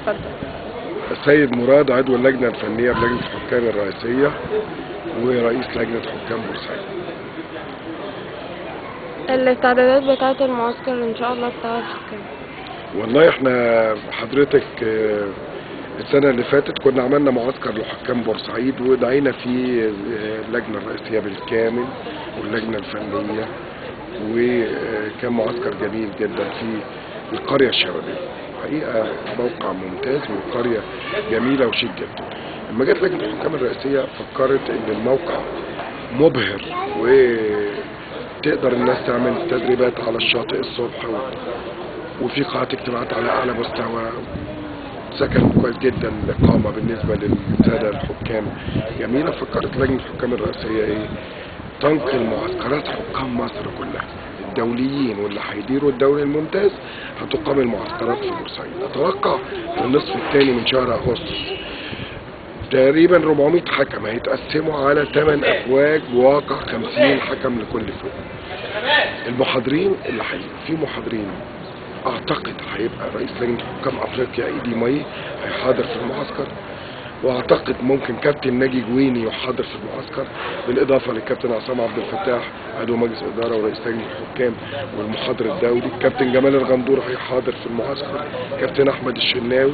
اتفضل. السيد مراد عضو اللجنة الفنية بلجنة الحكام الرئيسية ورئيس لجنة حكام بورسعيد. الاستعدادات بتاعة المعسكر ان شاء الله بتاع الحكام. والله احنا حضرتك السنة اللي فاتت كنا عملنا معسكر لحكام بورسعيد ودعينا فيه اللجنة الرئيسية بالكامل واللجنة الفنية، وكان معسكر جميل جدا في القرية الشبابية. حقيقة موقع ممتاز وقرية جميلة وشيك جدا. لما جت لجنة الحكام الرئيسية فكرت ان الموقع مبهر وتقدر الناس تعمل تدريبات على الشاطئ الصبح وفي قاعات اجتماعات على اعلى مستوى، سكن كويس جدا، الاقامة بالنسبة للسادة الحكام جميلة. فكرت لجنة الحكام الرئيسية تنقل معسكرات حكام مصر كلها الدوليين واللي هيديروا الدوري الممتاز، هتقام المعسكرات في بورسعيد. اتوقع في النصف الثاني من شهر اغسطس تقريبا 400 حكم هيتقسموا على 8 افواج بواقع 50 حكم لكل فوج. المحاضرين اللي في محاضرين اعتقد هيبقى رئيس لجنة حكام افريقيا ايدي مي هيحاضر في المعسكر، واعتقد ممكن كابتن ناجي جويني يحاضر في المعسكر، بالاضافه للكابتن عصام عبد الفتاح عضو مجلس اداره ورئيس لجنه الحكام والمحاضر الدولي. كابتن جمال الغندور هيحاضر في المعسكر، كابتن احمد الشناوي،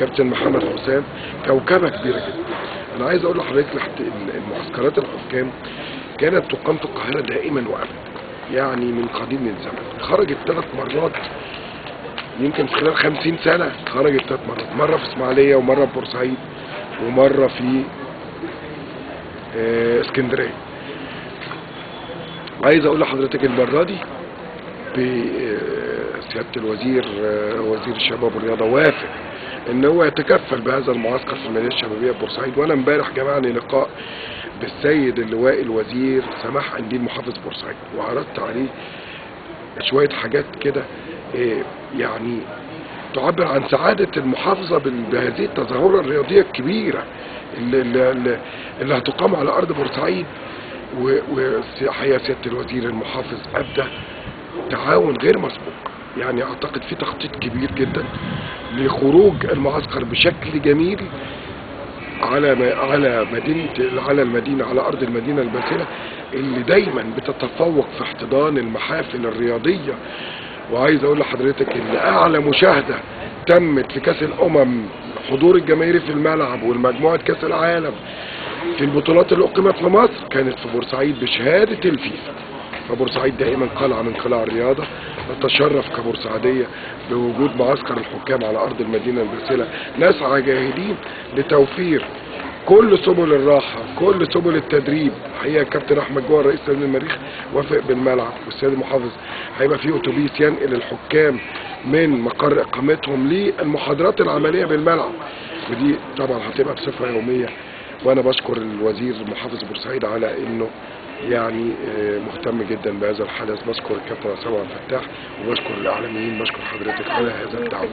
كابتن محمد حسام. كوكبه كبيره جدا. انا عايز اقول لحضرتك المعسكرات الحكام كانت تقام في القاهره دائما وابدا، يعني من قديم الزمن. خرجت 3 مرات يمكن في خلال 50 سنه، خرجت 3 مرات، مره في اسماعيليه ومره في بورسعيد ومرة في اسكندرية. عايز اقول لحضرتك المرة دي بسيادة الوزير وزير الشباب والرياضة وافق ان هو يتكفل بهذا المعسكر في المدينة الشبابية بورسعيد. وانا امبارح جمعني لقاء بالسيد اللواء الوزير سماح قنديل محافظ بورسعيد، وعرضت عليه شوية حاجات كده يعني تعبر عن سعادة المحافظة بهذه التظاهرة الرياضية الكبيرة اللي هتقام على أرض بورسعيد. وحقيقة سيادة الوزير المحافظ أبدى تعاون غير مسبوق، يعني أعتقد في تخطيط كبير جدا لخروج المعسكر بشكل جميل على المدينة، على أرض المدينة الباسلة اللي دايما بتتفوق في احتضان المحافل الرياضية. وعايز اقول لحضرتك ان اعلى مشاهدة تمت في كاس الامم، حضور الجماهير في الملعب والمجموعة كاس العالم في البطولات اللي اقيمت في مصر كانت في بورسعيد بشهادة الفيفا. فبورسعيد دائما قلعة من قلاع الرياضة. نتشرف كبورسعيدية بوجود معسكر الحكام على ارض المدينة الباسلة. نسعى جاهدين لتوفير كل سبل الراحة، كل سبل التدريب. حقيقة كابتن احمد جوهر رئيس نادي المريخ وافق بالملعب، والسيد المحافظ هيبقى فيه اتوبيس ينقل الحكام من مقر اقامتهم للمحاضرات العملية بالملعب، ودي طبعا هتبقى بصفة يومية. وانا بشكر الوزير محافظ بورسعيد على انه يعني مهتم جدا بهذا الحدث. بشكر الكابتن عصام عبد الفتاح وبشكر الاعلاميين، بشكر حضرتك على هذا الدعم.